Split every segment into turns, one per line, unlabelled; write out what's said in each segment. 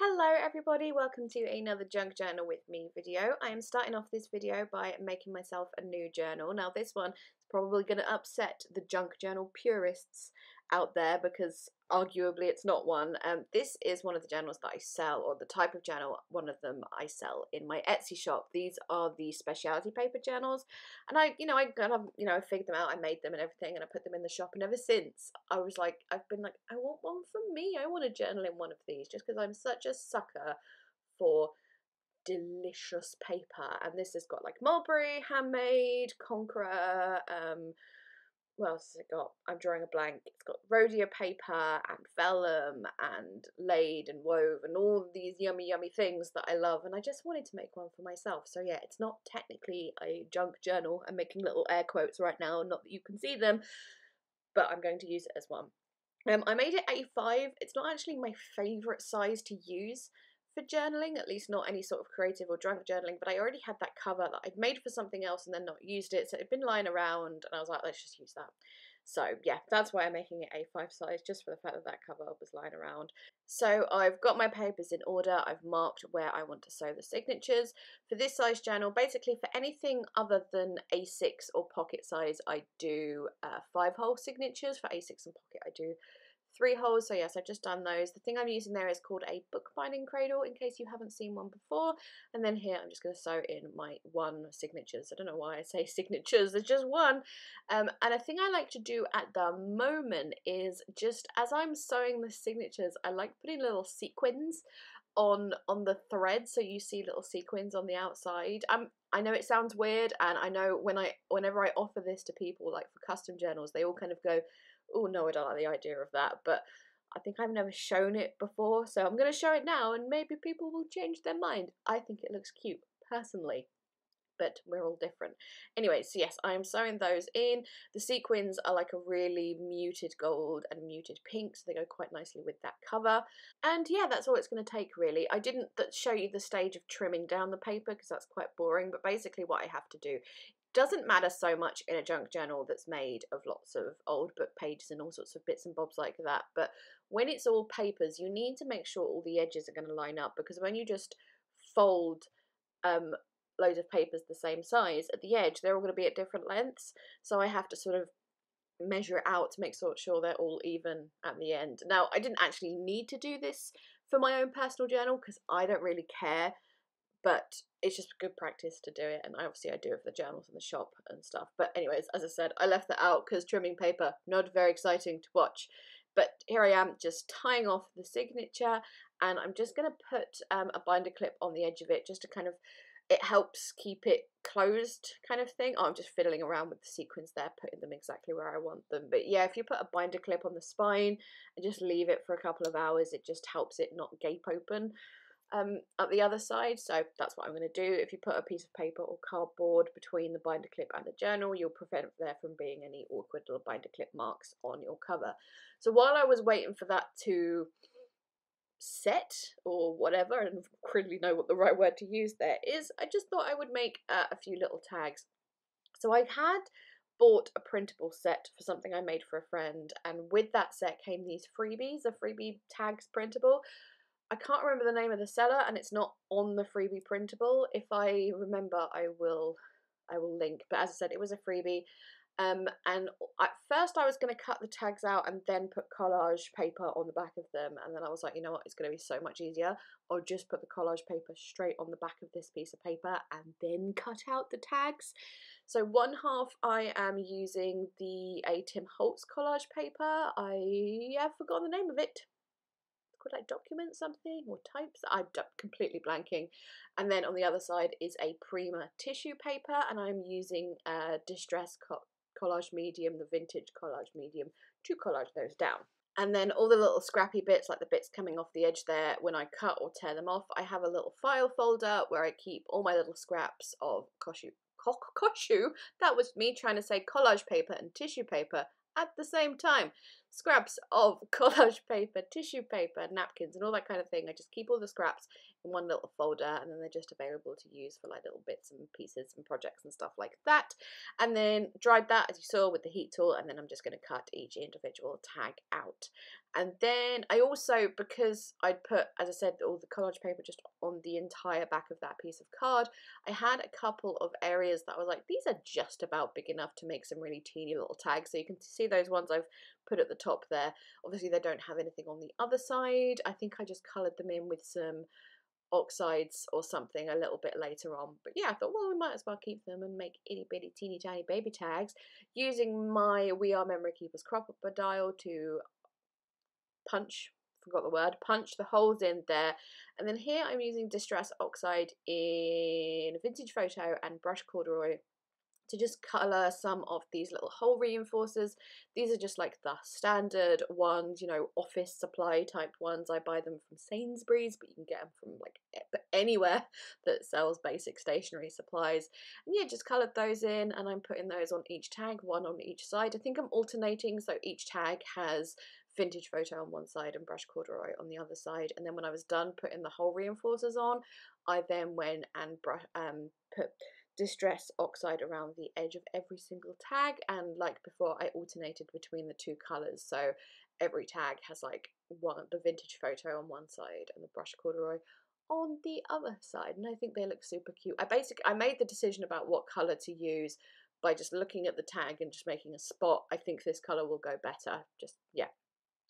Hello everybody, welcome to another junk journal with me video. I am starting off this video by making myself a new journal. Now this one is probably going to upset the junk journal purists out there because arguably it's not one. This is one of the journals that I sell, or the type of journal, one of them I sell in my Etsy shop. These are the specialty paper journals, and I kind of, figured them out, I made them and everything, and I put them in the shop, and ever since I've been like, I want one for me. I want a journal in one of these, just because I'm such a sucker for delicious paper. And this has got like mulberry, handmade, conqueror, what else has it got? I'm drawing a blank. It's got rhodia paper and vellum and laid and wove and all these yummy things that I love, and I just wanted to make one for myself. So yeah, it's not technically a junk journal. I'm making little air quotes right now, not that you can see them, but I'm going to use it as one. I made it A5. It's not actually my favourite size to use for journaling, at least not any sort of creative or drunk journaling, but I already had that cover that I'd made for something else and then not used it, so it had been lying around, and I was like, let's just use that. So yeah, that's why I'm making it A5 size, just for the fact that that cover was lying around. So I've got my papers in order. I've marked where I want to sew the signatures. For this size journal, basically for anything other than A6 or pocket size, I do 5-hole signatures. For A6 and pocket, I do 3 holes. So yes, I've just done those. The thing I'm using there is called a bookbinding cradle, in case you haven't seen one before. And then here I'm just going to sew in my 1 signatures. I don't know why I say signatures, there's just one. And a thing I like to do at the moment is, just as I'm sewing the signatures, I like putting little sequins on the thread, so you see little sequins on the outside. I know it sounds weird, and I know whenever I offer this to people, like for custom journals, they all kind of go, oh no, I don't like the idea of that, but I think I've never shown it before, so I'm going to show it now, and maybe people will change their mind. I think it looks cute, personally, but we're all different. Anyway, so yes, I'm sewing those in. The sequins are like a really muted gold and muted pink, so they go quite nicely with that cover. And yeah, that's all it's going to take, really. I didn't show you the stage of trimming down the paper because that's quite boring, but basically what I have to do doesn't matter so much in a junk journal that's made of lots of old book pages and all sorts of bits and bobs like that, but when it's all papers, you need to make sure all the edges are going to line up, because when you just fold loads of papers the same size at the edge, they're all going to be at different lengths, so I have to sort of measure it out to make sure they're all even at the end. Now, I didn't actually need to do this for my own personal journal because I don't really care, but it's just good practice to do it, and obviously I do it for the journals in the shop and stuff. But anyways, as I said, I left that out because trimming paper, not very exciting to watch. But here I am just tying off the signature, and I'm just going to put a binder clip on the edge of it just to kind of, it helps keep it closed kind of thing. Oh, I'm just fiddling around with the sequins there, putting them exactly where I want them. But yeah, if you put a binder clip on the spine and just leave it for a couple of hours, it just helps it not gape open at the other side. So that's what I'm going to do. If you put a piece of paper or cardboard between the binder clip and the journal, you'll prevent there from being any awkward little binder clip marks on your cover. So while I was waiting for that to set or whatever, and I don't really know what the right word to use there is, I just thought I would make a few little tags. So I had bought a printable set for something I made for a friend, and with that set came these freebies, a Freebie Tags printable. I can't remember the name of the seller, and it's not on the freebie printable. If I remember, I will link. But as I said, it was a freebie. And at first I was going to cut the tags out and then put collage paper on the back of them, and then I was like, you know what, it's going to be so much easier. I'll just put the collage paper straight on the back of this piece of paper and then cut out the tags. So one half I am using the Tim Holtz collage paper. I have forgotten the name of it. Called like document something or types, I'm completely blanking. And then on the other side is a Prima tissue paper, and I'm using distress collage medium, the vintage collage medium, to collage those down. And then all the little scrappy bits, like the bits coming off the edge there, when I cut or tear them off, I have a little file folder where I keep all my little scraps of that was me trying to say collage paper and tissue paper at the same time. scraps of collage paper, tissue paper, napkins, and all that kind of thing. I just keep all the scraps in one little folder, and then they're just available to use for like little bits and pieces and projects and stuff like that. And then dried that, as you saw, with the heat tool, and then I'm just going to cut each individual tag out. And then I also, because I'd put, as I said, all the collage paper just on the entire back of that piece of card, I had a couple of areas that I was like, these are just about big enough to make some really teeny little tags. So you can see those ones I've put at the top there. Obviously they don't have anything on the other side. I think I just coloured them in with some oxides or something a little bit later on. But yeah, I thought, well, we might as well keep them and make itty bitty teeny tiny baby tags using my We Are Memory Keepers crop dial to punch the holes in there. And then here I'm using Distress Oxide in Vintage Photo and Brush Corduroy to just colour some of these little hole reinforcers. These are just like the standard ones, you know, office supply type ones. I buy them from Sainsbury's, but you can get them from like anywhere that sells basic stationery supplies. And yeah, just coloured those in, and I'm putting those on each tag, one on each side. I think I'm alternating, so each tag has Vintage Photo on one side and Brush Corduroy on the other side. And then when I was done putting the hole reinforcers on, I then went and put Distress Oxide around the edge of every single tag, and like before I alternated between the two colours, so every tag has like the Vintage Photo on one side and the Brush Corduroy on the other side, and I think they look super cute. I made the decision about what colour to use by just looking at the tag and just making a spot. I think this colour will go better. Just, yeah,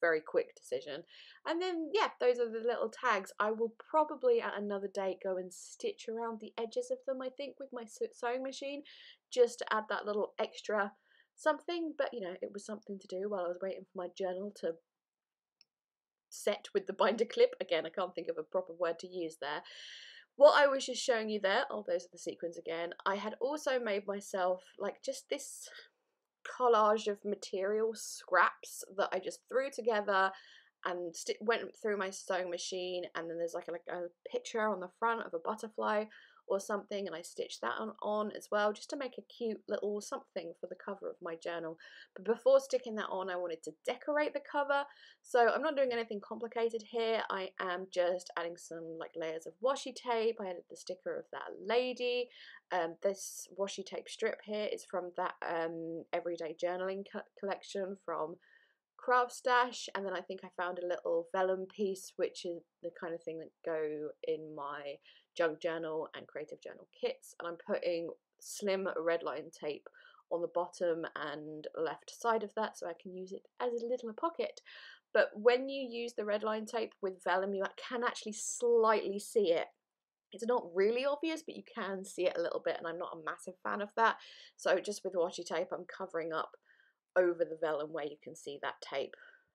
very quick decision. And then yeah, those are the little tags. I will probably at another date go and stitch around the edges of them, I think, with my sewing machine, just to add that little extra something. But you know, it was something to do while I was waiting for my journal to set with the binder clip. Again, I can't think of a proper word to use there. What I was just showing you there, oh, those are the sequins again. I had also made myself like just this collage of material scraps that I just threw together and went through my sewing machine, and then there's like a picture on the front of a butterfly or something, and I stitched that on as well, just to make a cute little something for the cover of my journal. But before sticking that on, I wanted to decorate the cover, so I'm not doing anything complicated here. I am just adding some like layers of washi tape. I added the sticker of that lady. This washi tape strip here is from that everyday journaling collection from Craft Stash, and then I think I found a little vellum piece, which is the kind of thing that go in my junk journal and creative journal kits. And I'm putting slim red line tape on the bottom and left side of that, so I can use it as a little pocket. But when you use the red line tape with vellum, you can actually slightly see it. It's not really obvious, but you can see it a little bit, and I'm not a massive fan of that. So just with washi tape, I'm covering up over the vellum where you can see that tape.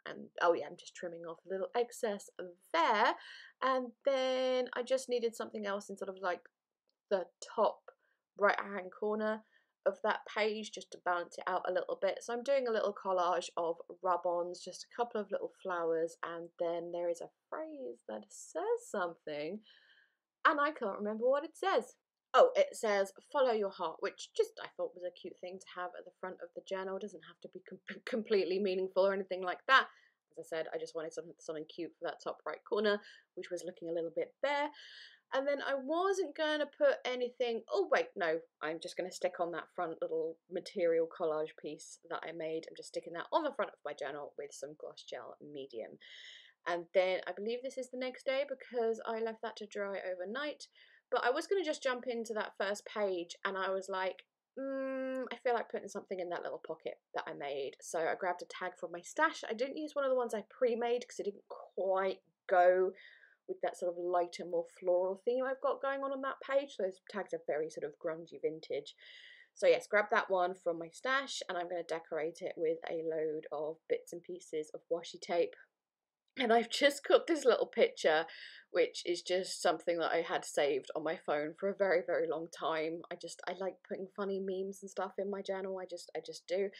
And oh yeah, I'm just trimming off a little excess there. And then I just needed something else in sort of like the top right hand corner of that page, just to balance it out a little bit. So I'm doing a little collage of rub-ons, just a couple of little flowers, and then there is a phrase that says something, and I can't remember what it says. Oh, it says follow your heart, which just I thought was a cute thing to have at the front of the journal. It doesn't have to be completely meaningful or anything like that. As I said, I just wanted something cute for that top right corner, which was looking a little bit bare. And then I wasn't going to put anything, oh wait, no, I'm just going to stick on that front little material collage piece that I made. I'm just sticking that on the front of my journal with some gloss gel medium. And then I believe this is the next day because I left that to dry overnight. But I was going to just jump into that first page, and I was like, I feel like putting something in that little pocket that I made. So I grabbed a tag from my stash. I didn't use one of the ones I pre-made because it didn't quite go with that sort of lighter, more floral theme I've got going on that page. Those tags are very sort of grungy vintage. So yes, grab that one from my stash, and I'm going to decorate it with a load of bits and pieces of washi tape. And I've just got this little picture, which is just something that I had saved on my phone for a very, very long time. I like putting funny memes and stuff in my journal. I just do.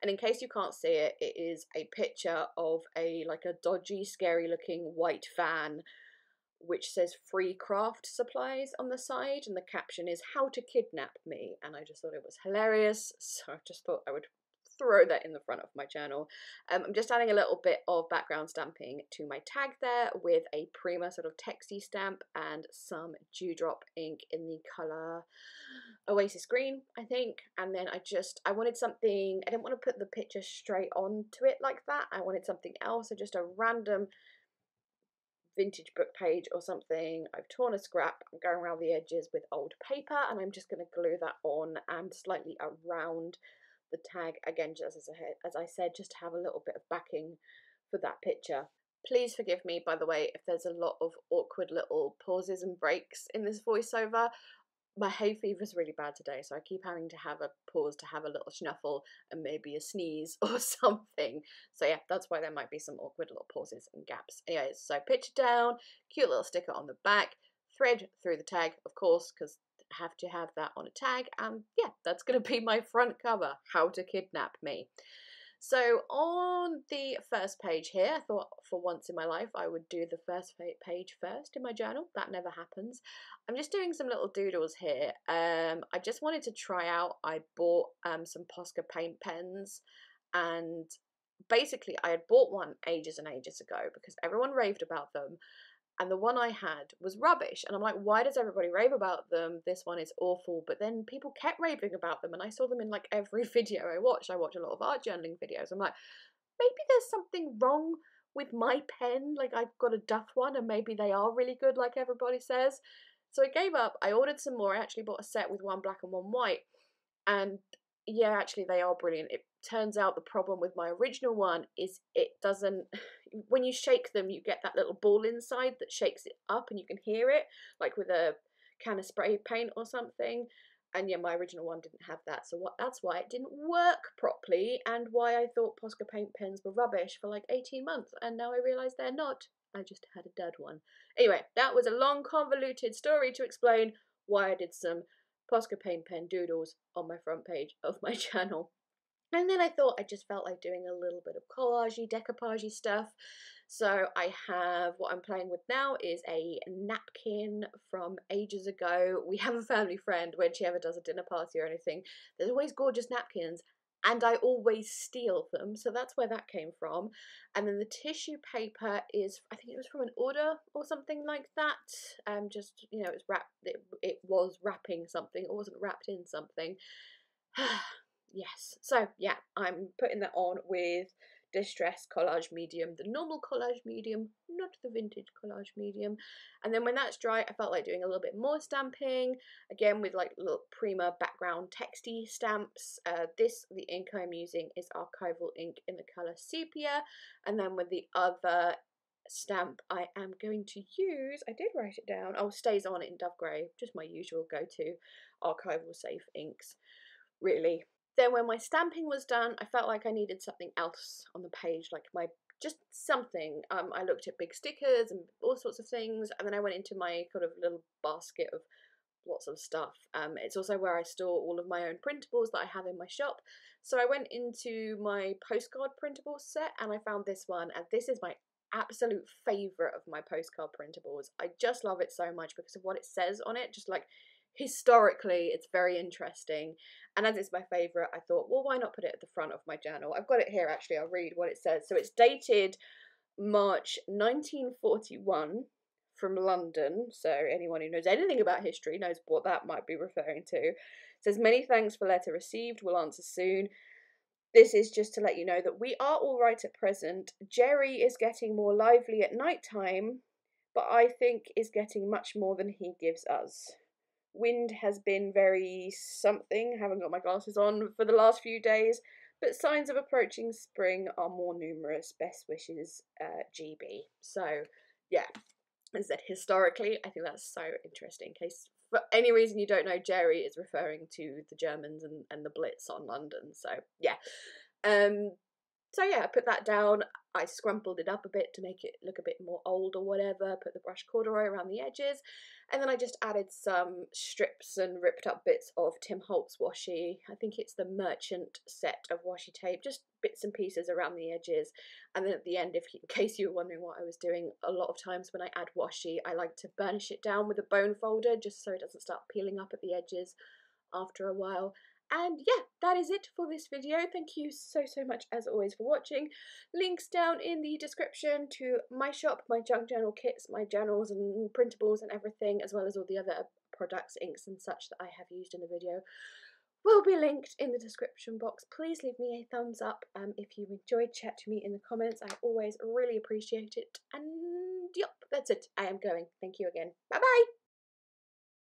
And in case you can't see it, it is a picture of a dodgy, scary looking white van, which says free craft supplies on the side, and the caption is how to kidnap me. And I just thought it was hilarious, so I just thought I would throw that in the front of my journal. I'm just adding a little bit of background stamping to my tag there with a Prima sort of texty stamp and some dewdrop ink in the colour Oasis Green, I think. And then I wanted something, I didn't want to put the picture straight onto it like that. I wanted something else, so just a random vintage book page or something. I've torn a scrap, I'm going around the edges with old paper, and I'm just going to glue that on and slightly around the tag, again, just as I said, just to have a little bit of backing for that picture. Please forgive me, by the way, if there's a lot of awkward little pauses and breaks in this voiceover. My hay fever is really bad today, so I keep having to have a pause to have a little snuffle and maybe a sneeze or something. So yeah, that's why there might be some awkward little pauses and gaps. Anyways, so picture down, cute little sticker on the back, thread through the tag, of course, because I have to have that on a tag, and yeah, that's going to be my front cover, How to Kidnap Me. So on the first page here, I thought for once in my life I would do the first page first in my journal. That never happens. I'm just doing some little doodles here. I just wanted to try out. I bought some Posca paint pens, and basically I had bought one ages and ages ago because everyone raved about them. And the one I had was rubbish. And I'm like, why does everybody rave about them? This one is awful. But then people kept raving about them, and I saw them in like every video I watched. I watch a lot of art journaling videos. I'm like, maybe there's something wrong with my pen. Like, I've got a Duff one, and maybe they are really good like everybody says. So I gave up. I ordered some more. I actually bought a set with one black and one white. And yeah, actually they are brilliant. It turns out the problem with my original one is it doesn't, when you shake them, you get that little ball inside that shakes it up, and you can hear it, like with a can of spray paint or something. And yeah, my original one didn't have that, so that's why it didn't work properly, and why I thought Posca paint pens were rubbish for like 18 months, and now I realise they're not. I just had a dud one. Anyway, that was a long convoluted story to explain why I did some Posca paint pen doodles on my front page of my channel. And then I thought I just felt like doing a little bit of collagey, decoupagey stuff. So I have, what I'm playing with now is a napkin from ages ago. We have a family friend, when she ever does a dinner party or anything, there's always gorgeous napkins, and I always steal them. So that's where that came from. And then the tissue paper is, I think it was from an order or something like that. Just, you know, it was it was wrapping something. It wasn't wrapped in something. Yes, so yeah, I'm putting that on with Distress Collage Medium, the normal collage medium, not the vintage collage medium. And then when that's dry, I felt like doing a little bit more stamping, again with like little Prima background texty stamps. The ink I'm using is archival ink in the colour sepia, and then with the other stamp I am going to use, I did write it down, Stays On in Dove Grey, just my usual go-to archival safe inks, really. Then when my stamping was done, I felt like I needed something else on the page, like just something. I looked at big stickers and all sorts of things, and then I went into my kind of little basket of lots of stuff. It's also where I store all of my own printables that I have in my shop. So I went into my postcard printables set, and I found this one, and this is my absolute favourite of my postcard printables. I just love it so much because of what it says on it, just like historically it's very interesting, and as it's my favourite, I thought, well, why not put it at the front of my journal? I've got it here actually, I'll read what it says. So it's dated March 1941 from London, so anyone who knows anything about history knows what that might be referring to. It says, many thanks for letter received, will answer soon. This is just to let you know that we are all right at present. Jerry is getting more lively at night time, but I think is getting much more than he gives us. Wind has been very something, haven't got my glasses on, for the last few days, but signs of approaching spring are more numerous. Best wishes, GB. So, yeah, as I said, historically, I think that's so interesting. In case, for any reason you don't know, Jerry is referring to the Germans and the Blitz on London. So, yeah. So yeah, I put that down. I scrumpled it up a bit to make it look a bit more old or whatever, put the brush corduroy around the edges, and then I just added some strips and ripped up bits of Tim Holtz washi. I think it's the Merchant set of washi tape, just bits and pieces around the edges. And then at the end, in case you were wondering what I was doing, a lot of times when I add washi, I like to burnish it down with a bone folder just so it doesn't start peeling up at the edges after a while. And yeah, that is it for this video. Thank you so much as always for watching. Links down in the description to my shop, my junk journal kits, my journals and printables and everything, as well as all the other products, inks and such that I have used in the video, will be linked in the description box. Please leave me a thumbs up if you enjoyed. Chat to me in the comments. I always really appreciate it. And yep, that's it. I am going. Thank you again. Bye bye.